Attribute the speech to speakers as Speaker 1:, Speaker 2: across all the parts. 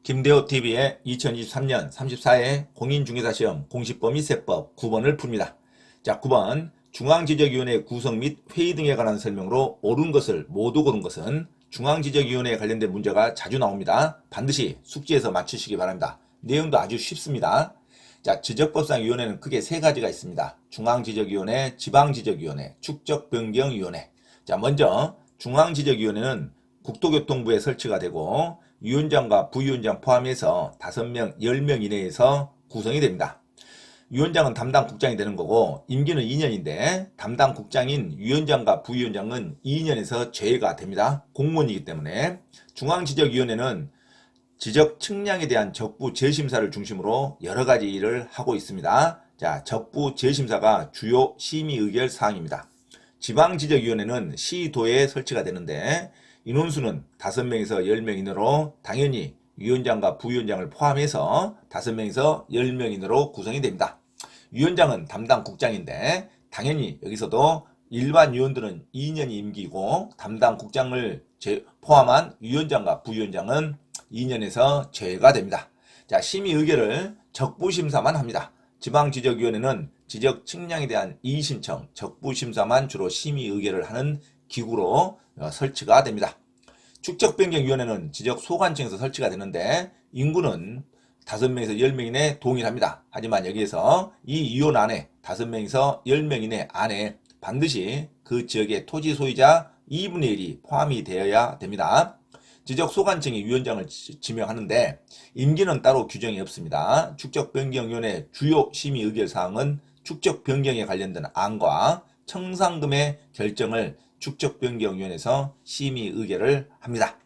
Speaker 1: 김대호TV의 2023년 34회 공인중개사시험 공시범위세법 9번을 풉니다. 자, 9번 중앙지적위원회 구성 및 회의 등에 관한 설명으로 옳은 것을 모두 고른 것은 중앙지적위원회에 관련된 문제가 자주 나옵니다. 반드시 숙지해서 맞추시기 바랍니다. 내용도 아주 쉽습니다. 자, 지적법상위원회는 크게 세 가지가 있습니다. 중앙지적위원회, 지방지적위원회, 축적변경위원회. 자, 먼저 중앙지적위원회는 국토교통부에 설치가 되고 위원장과 부위원장 포함해서 5명, 10명 이내에서 구성이 됩니다. 위원장은 담당 국장이 되는 거고 임기는 2년인데 담당 국장인 위원장과 부위원장은 2년에서 제외가 됩니다. 공무원이기 때문에 중앙지적위원회는 지적 측량에 대한 적부 재심사를 중심으로 여러 가지 일을 하고 있습니다. 자, 적부 재심사가 주요 심의 의결 사항입니다. 지방지적위원회는 시도에 설치가 되는데 인원수는 5명에서 10명 이내로 당연히 위원장과 부위원장을 포함해서 5명에서 10명 이내로 구성이 됩니다. 위원장은 담당 국장인데 당연히 여기서도 일반 위원들은 2년이 임기고 담당 국장을 포함한 위원장과 부위원장은 2년에서 제외가 됩니다. 자, 심의 의결을 적부심사만 합니다. 지방지적위원회는 지적 측량에 대한 이의신청, 적부심사만 주로 심의 의결을 하는 기구로 설치가 됩니다. 축적변경위원회는 지적 소관청에서 설치가 되는데 인구는 5명에서 10명 이내 동일합니다. 하지만 여기에서 이 위원 안에 5명에서 10명 이내 안에 반드시 그 지역의 토지 소유자 2분의 1이 포함이 되어야 됩니다. 지적 소관청이 위원장을 지명하는데 임기는 따로 규정이 없습니다. 축적변경위원회 주요 심의 의결 사항은 축적변경에 관련된 안과 청산금의 결정을 축적변경위원회에서 심의 의결을 합니다.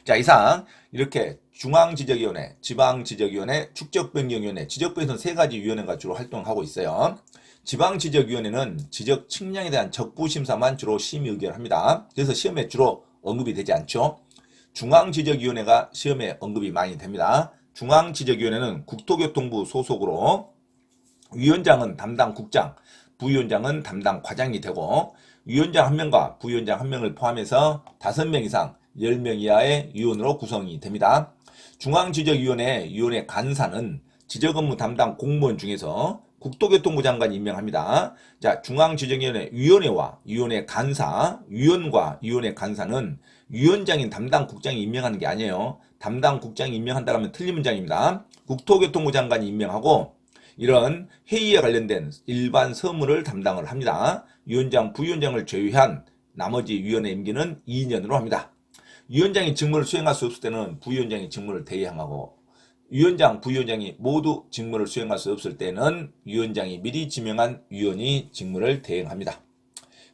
Speaker 1: 자, 이상 이렇게 중앙지적위원회, 지방지적위원회, 축적변경위원회, 지적부에서는 세 가지 위원회가 주로 활동하고 있어요. 지방지적위원회는 지적 측량에 대한 적부심사만 주로 심의 의결을 합니다. 그래서 시험에 주로 언급이 되지 않죠. 중앙지적위원회가 시험에 언급이 많이 됩니다. 중앙지적위원회는 국토교통부 소속으로 위원장은 담당 국장, 부위원장은 담당 과장이 되고 위원장 1명과 부위원장 1명을 포함해서 5명 이상 10명 이하의 위원으로 구성이 됩니다. 중앙지적위원회 위원회 간사는 지적업무 담당 공무원 중에서 국토교통부 장관이 임명합니다. 자, 중앙지적위원회 위원회와 위원회 간사, 위원과 위원회 간사는 위원장인 담당 국장이 임명하는 게 아니에요. 담당 국장이 임명한다고 하면 틀린 문장입니다. 국토교통부 장관이 임명하고 이런 회의에 관련된 일반 서무를 담당을 합니다. 위원장, 부위원장을 제외한 나머지 위원회 임기는 2년으로 합니다. 위원장이 직무를 수행할 수 없을 때는 부위원장이 직무를 대행하고 위원장, 부위원장이 모두 직무를 수행할 수 없을 때는 위원장이 미리 지명한 위원이 직무를 대행합니다.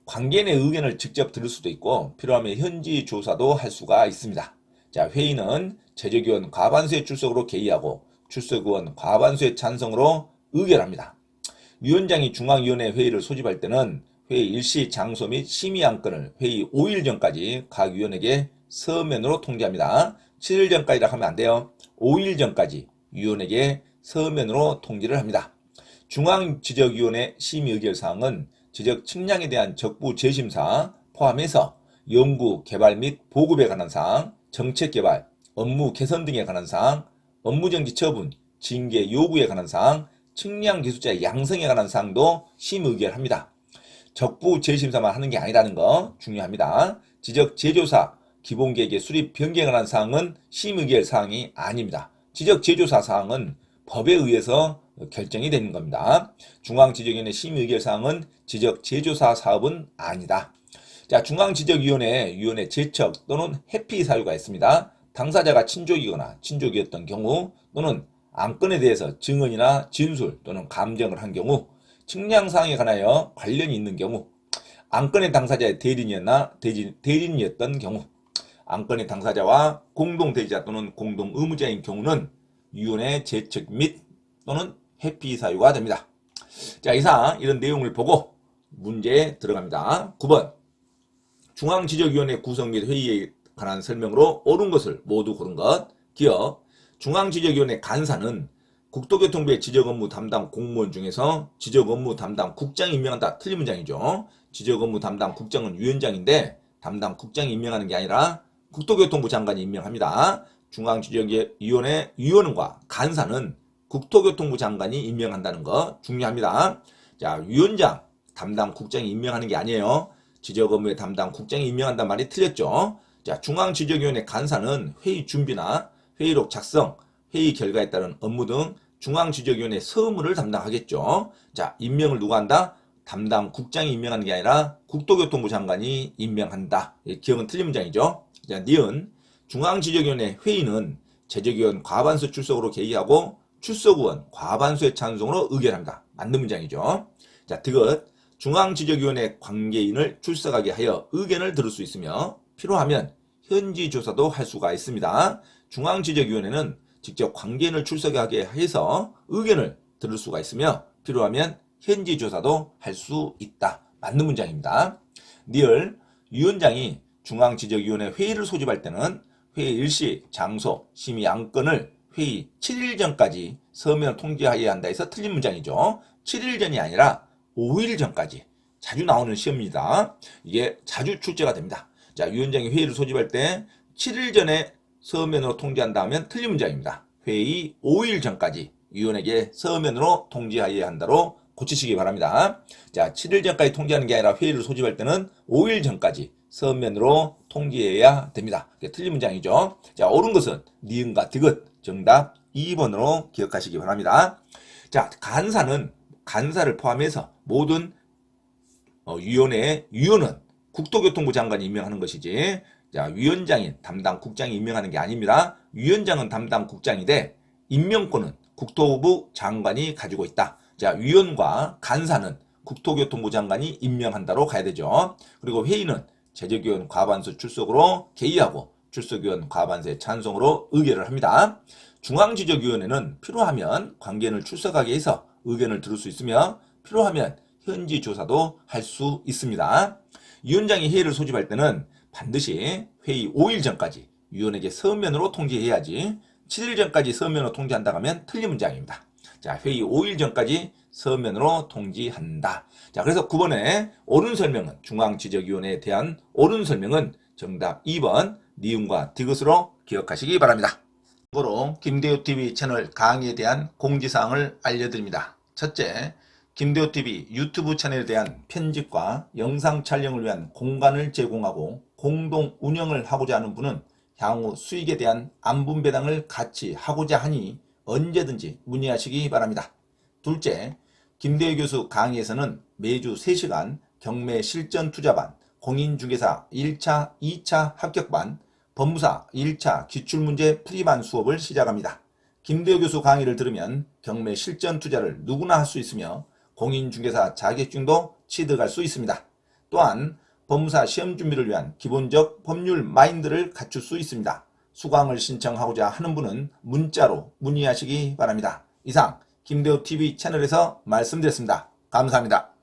Speaker 1: 관계인의 의견을 직접 들을 수도 있고 필요하면 현지 조사도 할 수가 있습니다. 자, 회의는 재적위원 과반수의 출석으로 개의하고 출석의원 과반수의 찬성으로 의결합니다. 위원장이 중앙위원회 회의를 소집할 때는 회의 일시 장소 및 심의 안건을 회의 5일 전까지 각 위원에게 서면으로 통지합니다. 7일 전까지라 하면 안 돼요. 5일 전까지 위원에게 서면으로 통지를 합니다. 중앙지적위원회 심의 의결 사항은 지적 측량에 대한 적부 재심사 포함해서 연구, 개발 및 보급에 관한 사항, 정책 개발, 업무 개선 등에 관한 사항, 업무정지 처분, 징계 요구에 관한 사항, 측량 기술자의 양성에 관한 사항도 심의 의결합니다. 적부 재심사만 하는 게 아니라는 거 중요합니다. 지적 제조사, 기본계획의 수립 변경에 관한 사항은 심의 의결 사항이 아닙니다. 지적 제조사 사항은 법에 의해서 결정이 되는 겁니다. 중앙지적위원회 심의 의결 사항은 지적 제조사 사업은 아니다. 자, 중앙지적위원회 위원회 제척 또는 회피 사유가 있습니다. 당사자가 친족이거나 친족이었던 경우 또는 안건에 대해서 증언이나 진술 또는 감정을 한 경우, 측량사항에 관하여 관련이 있는 경우, 안건의 당사자의 대리인이었나 대리인이었던 경우, 안건의 당사자와 공동대리자 또는 공동의무자인 경우는 위원회 제척 및 또는 회피 사유가 됩니다. 자, 이상 이런 내용을 보고 문제에 들어갑니다. 9번 중앙지적위원회 구성 및 회의에 관한 설명으로 옳은 것을 모두 고른 것. 기억 중앙지적위원회 간사는 국토교통부의 지적업무 담당 공무원 중에서 지적업무 담당 국장이 임명한다. 틀린 문장이죠. 지적업무 담당 국장은 위원장인데 담당 국장이 임명하는 게 아니라 국토교통부 장관이 임명합니다. 중앙지적위원회 위원과 간사는 국토교통부 장관이 임명한다는 거 중요합니다. 자, 위원장, 담당 국장이 임명하는 게 아니에요. 지적 업무에 담당 국장이 임명한다는 말이 틀렸죠. 자, 중앙지적위원회 간사는 회의 준비나 회의록 작성, 회의 결과에 따른 업무 등 중앙지적위원회 서무를 담당하겠죠. 자, 임명을 누가 한다? 담당 국장이 임명하는 게 아니라 국토교통부 장관이 임명한다. 기억은 틀린 문장이죠. 자, 니은 중앙지적위원회 회의는 제적위원 과반수 출석으로 개의하고 출석의원 과반수의 찬성으로 의결한다. 맞는 문장이죠. 자, 디귿 중앙지적위원회 관계인을 출석하게 하여 의견을 들을 수 있으며 필요하면 현지 조사도 할 수가 있습니다. 중앙지적위원회는 직접 관계인을 출석하게 해서 의견을 들을 수가 있으며 필요하면 현지 조사도 할 수 있다. 맞는 문장입니다. 니을 위원장이 중앙지적위원회 회의를 소집할 때는 회의 일시, 장소, 심의 안건을 회의 7일 전까지 서면 통지하여야 한다 해서 틀린 문장이죠. 7일 전이 아니라 5일 전까지. 자주 나오는 시험입니다. 이게 자주 출제가 됩니다. 자, 위원장이 회의를 소집할 때 7일 전에 서면으로 통지한다 하면 틀린 문장입니다. 회의 5일 전까지 위원에게 서면으로 통지하여야 한다로 고치시기 바랍니다. 자, 7일 전까지 통지하는 게 아니라 회의를 소집할 때는 5일 전까지 서면으로 통지해야 됩니다. 틀린 문장이죠. 자, 옳은 것은 니은과 디귿 정답 2번으로 기억하시기 바랍니다. 자, 간사를 포함해서 모든 위원회의 위원은 국토교통부 장관이 임명하는 것이지, 자, 위원장인 담당 국장이 임명하는 게 아닙니다. 위원장은 담당 국장인데 임명권은 국토부 장관이 가지고 있다. 자, 위원과 간사는 국토교통부 장관이 임명한다로 가야 되죠. 그리고 회의는 제적위원 과반수 출석으로 개의하고 출석위원 과반수의 찬성으로 의결을 합니다. 중앙지적위원회는 필요하면 관계인을 출석하게 해서 의견을 들을 수 있으며 필요하면 현지 조사도 할 수 있습니다. 위원장이 회의를 소집할 때는 반드시 회의 5일 전까지 위원에게 서면으로 통지해야지 7일 전까지 서면으로 통지한다 하면 틀린 문장입니다. 자, 회의 5일 전까지 서면으로 통지한다. 자, 그래서 9번에 옳은 설명은 중앙지적위원회에 대한 옳은 설명은 정답 2번 니은과 디귿으로 기억하시기 바랍니다. 참고로 김대호TV 채널 강의에 대한 공지사항을 알려드립니다. 첫째, 김대호TV 유튜브 채널에 대한 편집과 영상 촬영을 위한 공간을 제공하고 공동 운영을 하고자 하는 분은 향후 수익에 대한 안분배당을 같이 하고자 하니 언제든지 문의하시기 바랍니다. 둘째, 김대호 교수 강의에서는 매주 3시간 경매 실전 투자반, 공인중개사 1차, 2차 합격반, 법무사 1차 기출문제 풀이반 수업을 시작합니다. 김대호 교수 강의를 들으면 경매 실전 투자를 누구나 할 수 있으며 공인중개사 자격증도 취득할 수 있습니다. 또한 법무사 시험 준비를 위한 기본적 법률 마인드를 갖출 수 있습니다. 수강을 신청하고자 하는 분은 문자로 문의하시기 바랍니다. 이상 김대호TV 채널에서 말씀드렸습니다. 감사합니다.